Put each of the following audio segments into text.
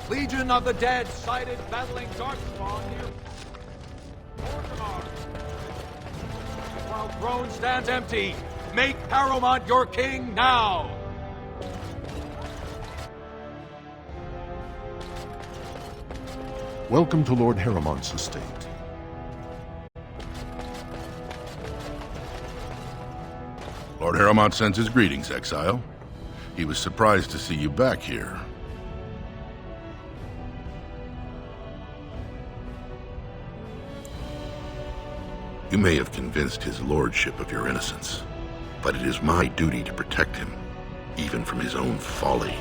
Legion of the Dead sighted battling Darkspawn near Orgrimmar. While throne stands empty, make Harrowmont your king now! Welcome to Lord Harrowmont's estate. Lord Harrowmont sends his greetings, Exile. He was surprised to see you back here. You may have convinced his lordship of your innocence, but it is my duty to protect him, even from his own folly.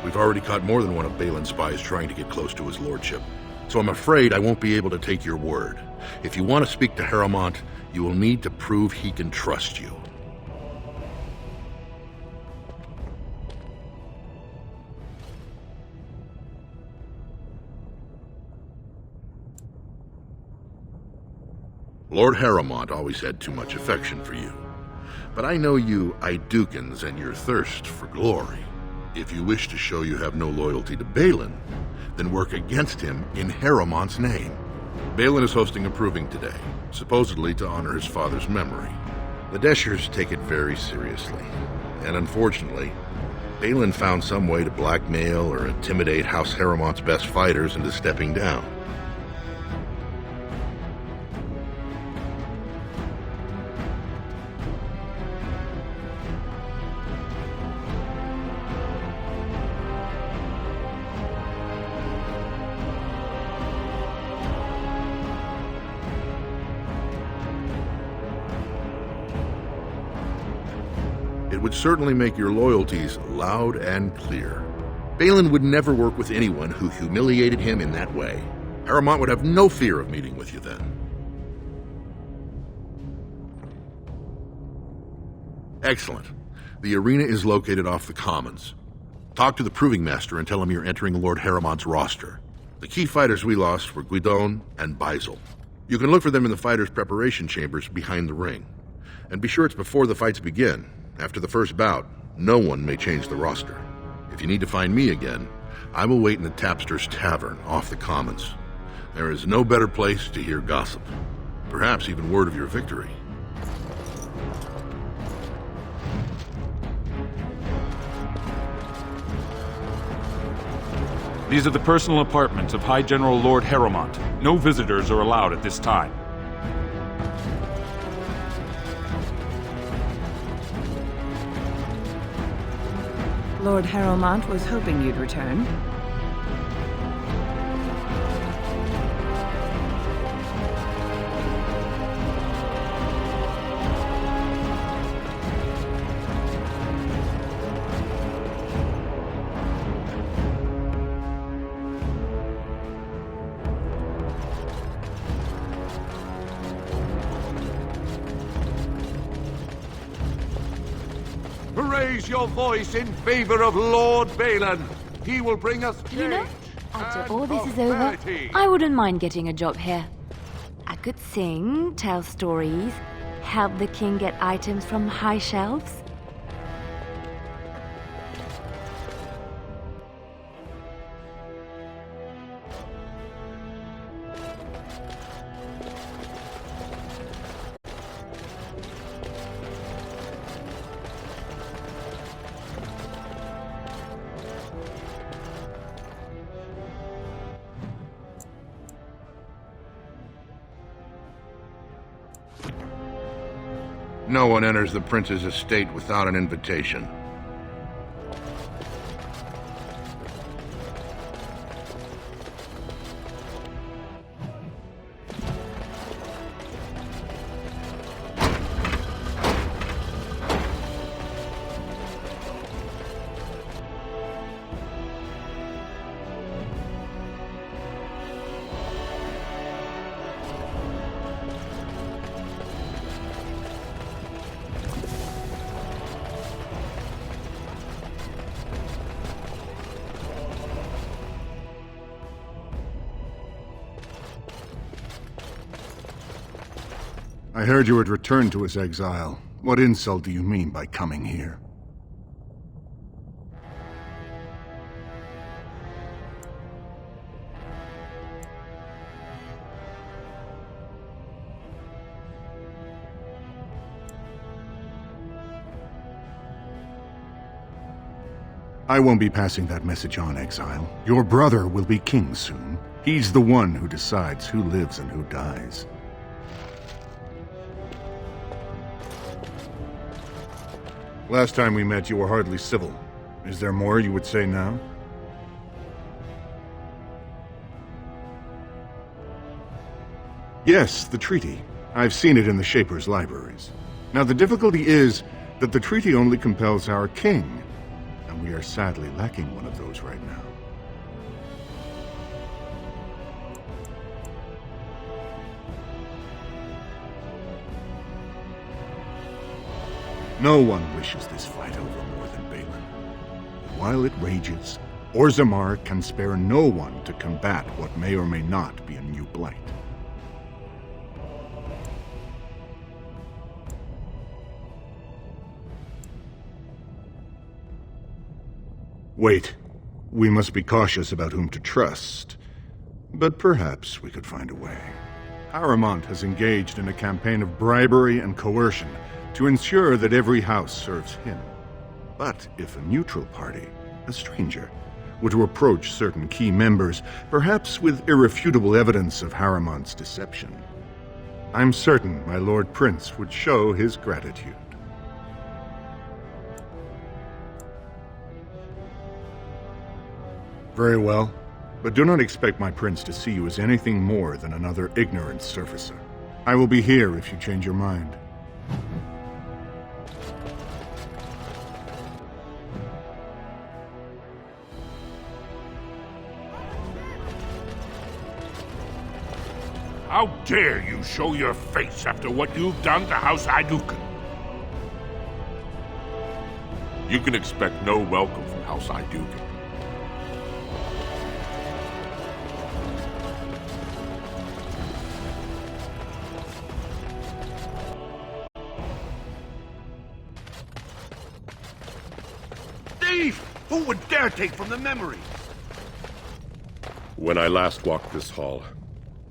We've already caught more than one of Balin's spies trying to get close to his lordship, so I'm afraid I won't be able to take your word. If you want to speak to Harrowmont, you will need to prove he can trust you. Lord Harrowmont always had too much affection for you, but I know you Idukans and your thirst for glory. If you wish to show you have no loyalty to Balin, then work against him in Harrowmont's name. Balin is hosting a proving today, supposedly to honor his father's memory. The Deshers take it very seriously, and unfortunately, Balin found some way to blackmail or intimidate House Harrowmont's best fighters into stepping down. It would certainly make your loyalties loud and clear. Balin would never work with anyone who humiliated him in that way. Harrowmont would have no fear of meeting with you then. Excellent. The arena is located off the Commons. Talk to the Proving Master and tell him you're entering Lord Harrowmont's roster. The key fighters we lost were Guidon and Baisel. You can look for them in the fighters' preparation chambers behind the ring. And be sure it's before the fights begin. After the first bout, no one may change the roster. If you need to find me again, I will wait in the Tapster's Tavern off the Commons. There is no better place to hear gossip, perhaps even word of your victory. These are the personal apartments of High General Lord Harrowmont. No visitors are allowed at this time. Lord Harrowmont was hoping you'd return. Raise your voice in favor of Lord Balin. He will bring us change. You know, after and all this is over, prosperity. I wouldn't mind getting a job here. I could sing, tell stories, help the king get items from high shelves. No one enters the prince's estate without an invitation. I heard you had returned to his exile. What insult do you mean by coming here? I won't be passing that message on, Exile. Your brother will be king soon. He's the one who decides who lives and who dies. Last time we met, you were hardly civil. Is there more you would say now? Yes, the treaty. I've seen it in the Shaper's libraries. Now, the difficulty is that the treaty only compels our king, and we are sadly lacking one of those right now. No one wishes this fight over more than Balin. While it rages, Orzammar can spare no one to combat what may or may not be a new blight. Wait, we must be cautious about whom to trust, but perhaps we could find a way. Haramont has engaged in a campaign of bribery and coercion to ensure that every house serves him. But if a neutral party, a stranger, were to approach certain key members, perhaps with irrefutable evidence of Haramont's deception, I'm certain my Lord Prince would show his gratitude. Very well, but do not expect my prince to see you as anything more than another ignorant surfacer. I will be here if you change your mind. How dare you show your face after what you've done to House Iduken? You can expect no welcome from House Iduken. Thief! Who would dare take from the memory? When I last walked this hall,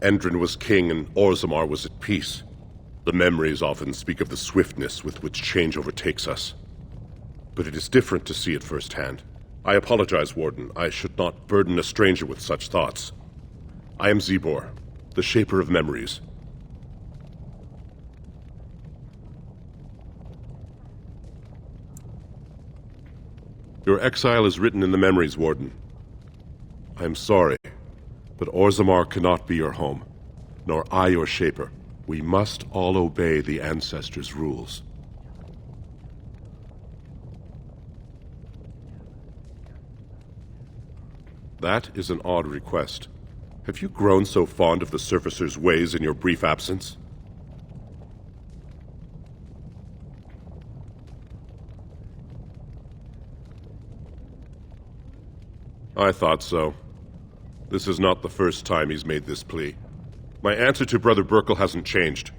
Endrin was king and Orzammar was at peace. The memories often speak of the swiftness with which change overtakes us. But it is different to see it firsthand. I apologize, Warden. I should not burden a stranger with such thoughts. I am Zebor, the Shaper of Memories. Your exile is written in the memories, Warden. I am sorry, but Orzammar cannot be your home, nor I your Shaper. We must all obey the Ancestors' rules. That is an odd request. Have you grown so fond of the Surfacer's ways in your brief absence? I thought so. This is not the first time he's made this plea. My answer to Brother Burkle hasn't changed.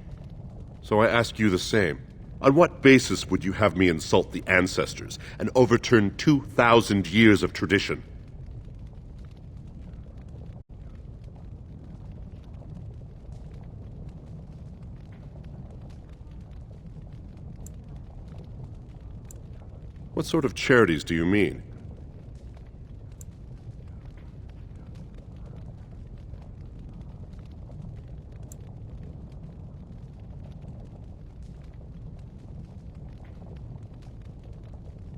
So I ask you the same. On what basis would you have me insult the Ancestors and overturn 2,000 years of tradition? What sort of charities do you mean?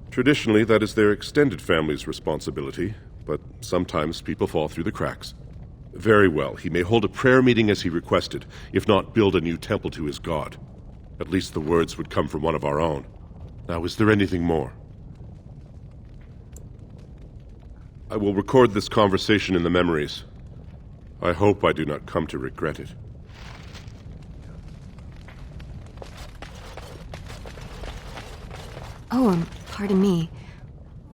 Traditionally, that is their extended family's responsibility, but sometimes people fall through the cracks. Very well, he may hold a prayer meeting as he requested, if not build a new temple to his god. At least the words would come from one of our own. Now, is there anything more? I will record this conversation in the memories. I hope I do not come to regret it. Oh, pardon me.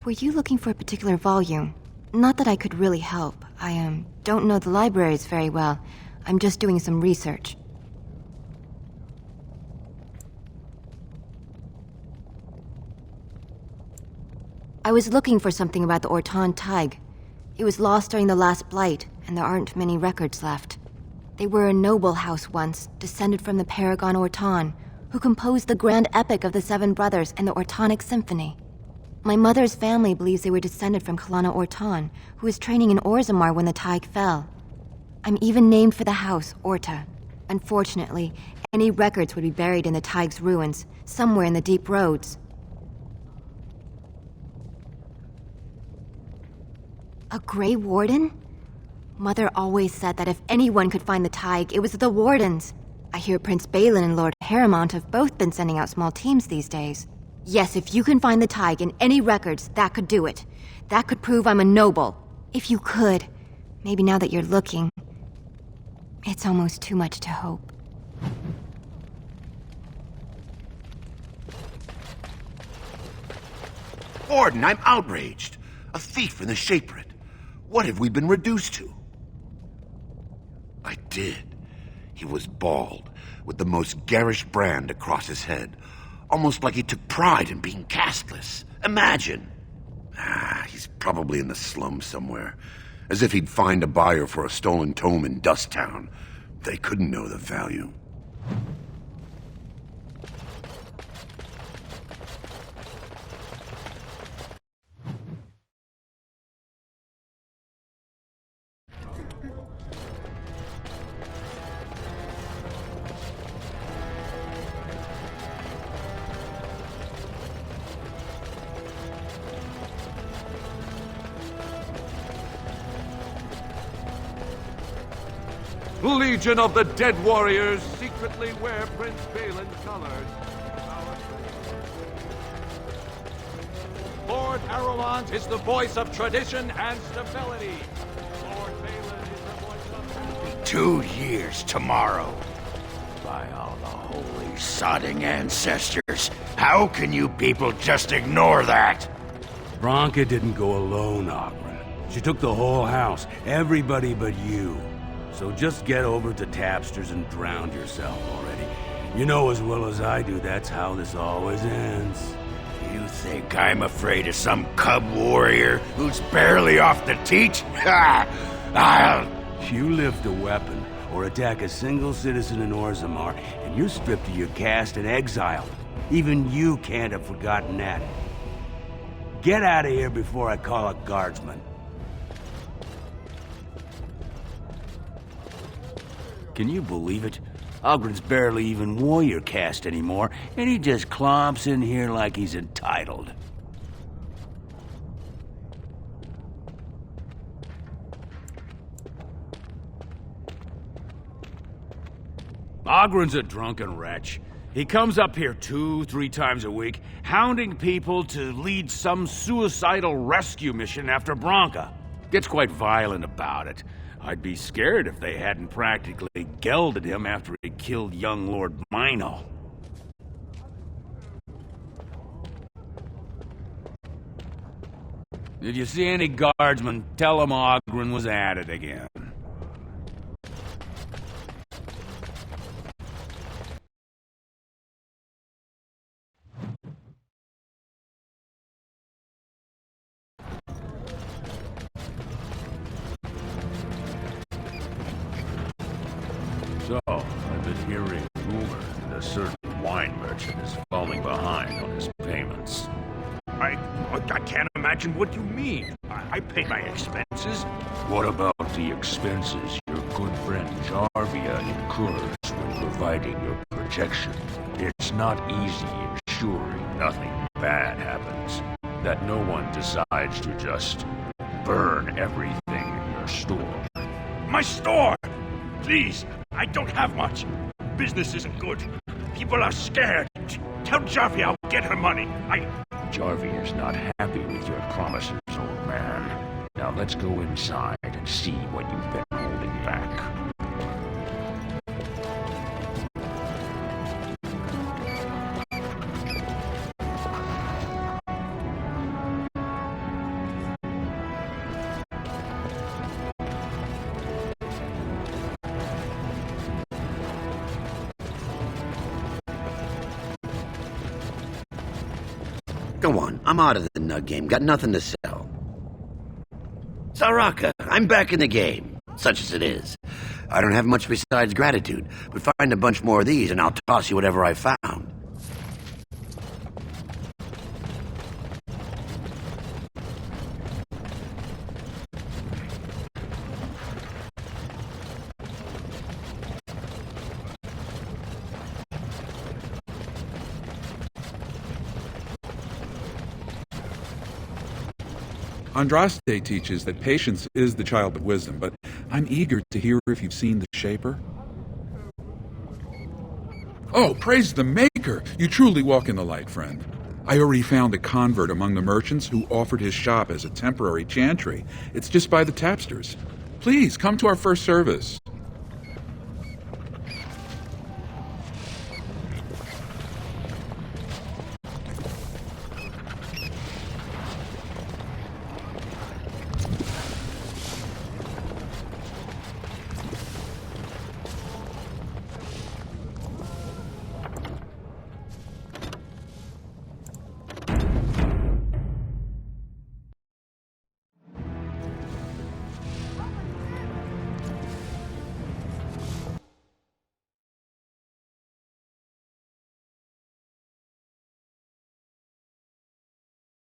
Were you looking for a particular volume? Not that I could really help. I don't know the libraries very well. I'm just doing some research. I was looking for something about the Orton Tig. It was lost during the last Blight, and there aren't many records left. They were a noble house once, descended from the Paragon Orton, who composed the grand epic of the Seven Brothers and the Ortonic Symphony. My mother's family believes they were descended from Kalana Ortan, who was training in Orzammar when the Taig fell. I'm even named for the house, Orta. Unfortunately, any records would be buried in the Taig's ruins, somewhere in the deep roads. A Grey Warden? Mother always said that if anyone could find the Taig, it was the Wardens. I hear Prince Balin and Lord Harrowmont have both been sending out small teams these days. Yes, if you can find the Taig in any records, that could do it. That could prove I'm a noble. If you could. Maybe now that you're looking. It's almost too much to hope. Warden, I'm outraged. A thief in the Shaperit. What have we been reduced to? I did. He was bald, with the most garish brand across his head. Almost like he took pride in being castless. Imagine! He's probably in the slums somewhere. As if he'd find a buyer for a stolen tome in Dusttown. They couldn't know the value. Legion of the Dead Warriors secretly wear Prince Balin's colors. Lord Harrowmont is the voice of tradition and stability. Lord Balin is the voice of... 2 years tomorrow. By all the holy sodding ancestors, how can you people just ignore that? Branka didn't go alone, Ogren. She took the whole house, everybody but you. So just get over to Tapster's and drown yourself already. You know as well as I do that's how this always ends. You think I'm afraid of some cub warrior who's barely off the teat? You lift a weapon or attack a single citizen in Orzammar, and you're stripped of your caste and exiled. Even you can't have forgotten that. Get out of here before I call a guardsman. Can you believe it? Ogren's barely even warrior caste anymore, and he just clomps in here like he's entitled. Ogren's a drunken wretch. He comes up here 2-3 times a week, hounding people to lead some suicidal rescue mission after Branka. Gets quite violent about it. I'd be scared if they hadn't practically gelded him after he killed young Lord Mino. Did you see any guardsmen? Tell them Ogren was at it again. So, I've been hearing rumors that a certain wine merchant is falling behind on his payments. I can't imagine what you mean. I pay my expenses. What about the expenses your good friend Jarvia incurs when providing your protection? It's not easy ensuring nothing bad happens, that no one decides to just burn everything in your store. My store! Please, I don't have much. Business isn't good. People are scared. Tell Jarvia I'll get her money. Jarvia's not happy with your promises, old man. Now let's go inside and see what you've been holding back. Go on, I'm out of the nug game. Got nothing to sell. Saraka, I'm back in the game. Such as it is. I don't have much besides gratitude, but find a bunch more of these and I'll toss you whatever I found. Andraste teaches that patience is the child of wisdom, but I'm eager to hear if you've seen the Shaper. Oh, praise the Maker! You truly walk in the light, friend. I already found a convert among the merchants who offered his shop as a temporary chantry. It's just by the tapsters. Please, come to our first service.